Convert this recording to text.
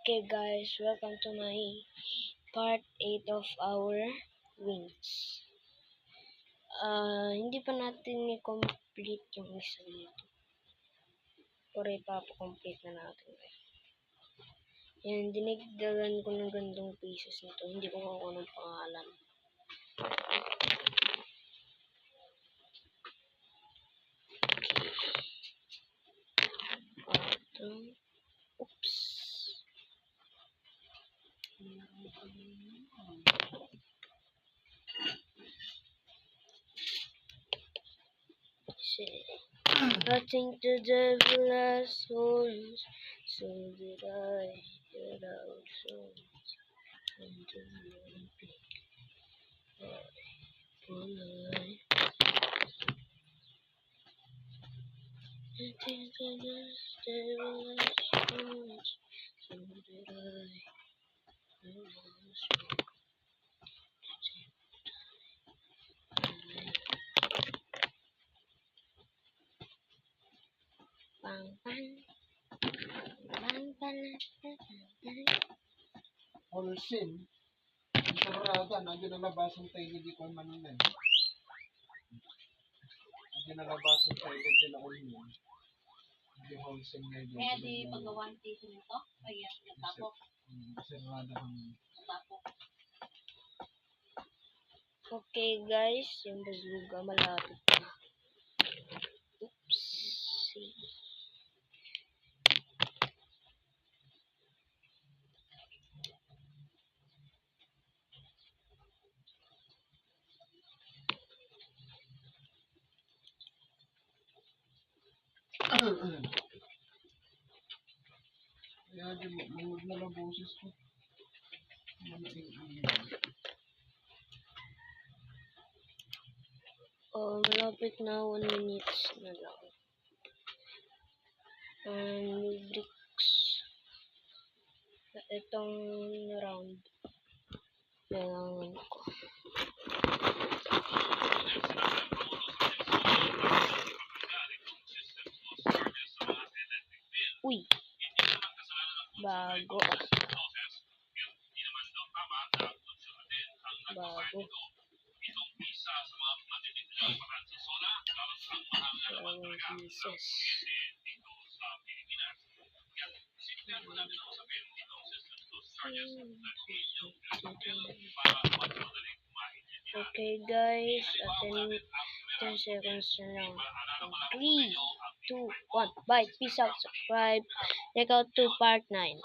Okay guys, welcome to my part 8 of our wings. Hindi pa natin i-complete yung isa dito. Pero ipapakomplete na natin. Yan, dinigdagan ko ng gandong pieces nito. Hindi ko makuha ng pangalan. Oops. I think the devil has horns, so did I get out songs and the Olympic polite. I think the devil has horns, so did I get out songs. Bang bang bang bang bang. All sin. Sa barada, nandiyan nalabasan tayo hindi ko manunan. Nandiyan nalabasan tayo dyan ako yun. Hindi all sin na yun. Kaya di paggawan dito nito, kaya nagtapok. Sarada kami. Nagtapok. Okay guys, yung bazooka malapit na. Oops. Kaya di mangod na lang boses ko. Malapit na 1 minutes na lang. New bricks. Itong round. Kailangan ko. Uy! Bago. Jesus. Okay guys, at 10 seconds na lang. 3, 2, 1, bye, peace out, subscribe, check out to part 9.